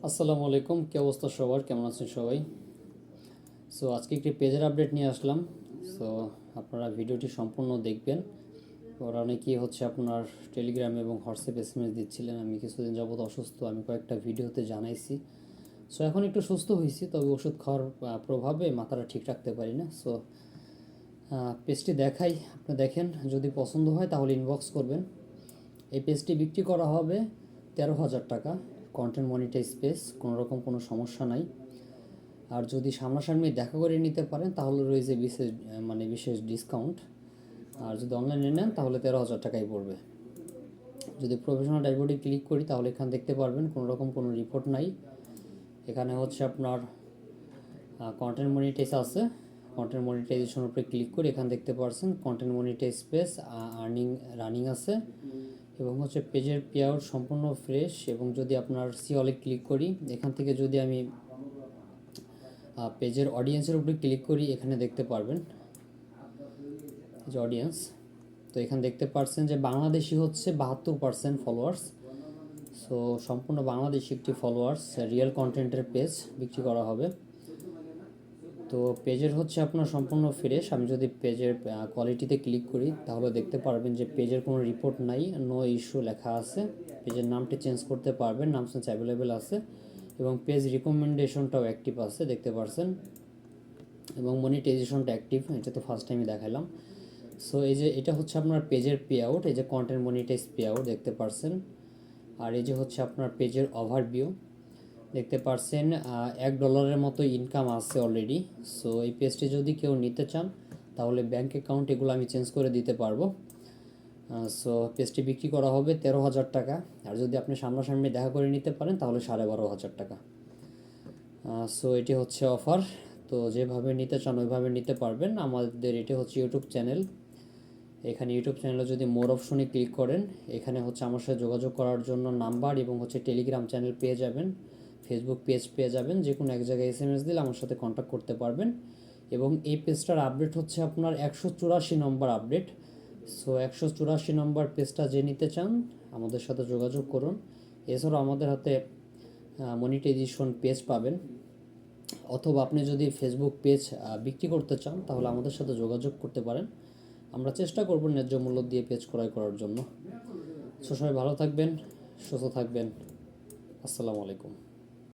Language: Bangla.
আসসালামু আলাইকুম, কি অবস্থা সবার, কেমন আছেন সবাই? সো আজকে একটি পেজের আপডেট নিয়ে আসলাম। সো আপনারা ভিডিওটি সম্পূর্ণ দেখবেন। ওরা অনেকেই হচ্ছে আপনার টেলিগ্রাম এবং হোয়াটসঅ্যাপ এসএমএস দিচ্ছিলেন। আমি কিছুদিন যাবত অসুস্থ, আমি কয়েকটা ভিডিওতে জানাইছি। সো এখন একটু সুস্থ হয়েছি, তবে ওষুধ খাওয়ার প্রভাবে মাথাটা ঠিক রাখতে পারি না। সো পেজটি দেখাই, আপনি দেখেন, যদি পছন্দ হয় তাহলে ইনবক্স করবেন। এই পেজটি বিক্রি করা হবে 13,000 টাকা। কন্টেন্ট মনিটাইজ পেজ, কোনোরকম কোনো সমস্যা নাই। আর যদি সামনাসামনি দেখা করে নিতে পারেন তাহলে রয়েছে বিশেষ ডিসকাউন্ট। আর যদি অনলাইনে নেন তাহলে 13,000 টাকাই পড়বে। যদি প্রফেশনাল ড্যাশবোর্ডে ক্লিক করি তাহলে এখানে দেখতে পারবেন কোনোরকম কোনো রিপোর্ট নাই। এখানে হচ্ছে আপনার কন্টেন্ট মনিটাইজ আছে। কন্টেন্ট মনিটাইজেশন উপরে ক্লিক করে এখানে দেখতে পাচ্ছেন content monetize page earning running আছে, এবং হচ্ছে পেজের পে আউট সম্পূর্ণ ফ্রেশ। এবং যদি আপনার সি অলে ক্লিক করি, এখান থেকে যদি আমি পেজের অডিয়েন্সের উপরে ক্লিক করি, এখানে দেখতে পারবেন যে অডিয়েন্স, তো এখানে দেখতে পাচ্ছেন যে বাংলাদেশি হচ্ছে 72% ফলোয়ার্স। সো সম্পূর্ণ বাংলাদেশি একটি ফলোয়ার্স, রিয়েল কন্টেন্টের পেজ বিক্রি করা হবে। তো পেজের হচ্ছে আপনার সম্পূর্ণ ফ্রেশ। আমি যদি পেজের কোয়ালিটিতে ক্লিক করি তাহলে দেখতে পারবেন যে পেজের কোনো রিপোর্ট নাই, নো ইস্যু লেখা আছে। পেজের নামটি চেঞ্জ করতে পারবেন, নাম চেঞ্জ অ্যাভেলেবেল আছে, এবং পেজ রিকমেন্ডেশনটাও অ্যাক্টিভ আছে দেখতে পারছেন, এবং মনিটাইজেশনটা অ্যাক্টিভ। এটা তো ফার্স্ট টাইমই দেখালাম। সো এই যে এটা হচ্ছে আপনার পেজের পে আউট, এই যে কন্টেন্ট মনিটাইজ পে আউট দেখতে পারছেন। আর এই যে হচ্ছে আপনার পেজের ওভারভিউ দেখতে পারছেন। $1 মতো ইনকাম আছে অলরেডি। সো এই পেজটি যদি কেউ নিতে চান তাহলে ব্যাঙ্ক অ্যাকাউন্ট এগুলো আমি চেঞ্জ করে দিতে পারবো। সো পেজটি বিক্রি করা হবে 13,000 টাকা। আর যদি আপনি সামনাসামনি দেখা করে নিতে পারেন তাহলে 12,500 টাকা। সো এটি হচ্ছে অফার। তো যেভাবে নিতে চান ওইভাবে নিতে পারবেন। আমাদের এটি হচ্ছে ইউটিউব চ্যানেল। এখানে ইউটিউব চ্যানেলে যদি মোর অপশনে ক্লিক করেন, এখানে হচ্ছে আমার সাথে যোগাযোগ করার জন্য নাম্বার এবং হচ্ছে টেলিগ্রাম চ্যানেল পেয়ে যাবেন, ফেসবুক পেজ পেয়ে যাবেন। যে কোনো এক জায়গায় এসএমএস দিলে আমার সাথে কন্ট্যাক্ট করতে পারবেন। এবং এই পেজটার আপডেট হচ্ছে আপনার 184 নম্বর আপডেট। সো 184 নম্বর পেজটা যে নিতে চান আমাদের সাথে যোগাযোগ করুন। এছাড়াও আমাদের হাতে মনিটাইজেশন পেজ পাবেন, অথবা আপনি যদি ফেসবুক পেজ বিক্রি করতে চান তাহলে আমাদের সাথে যোগাযোগ করতে পারেন। আমরা চেষ্টা করব ন্যায্য মূল্য দিয়ে পেজ ক্রয় করার জন্য। সো সবাই ভালো থাকবেন, সুস্থ থাকবেন। আসসালামু আলাইকুম।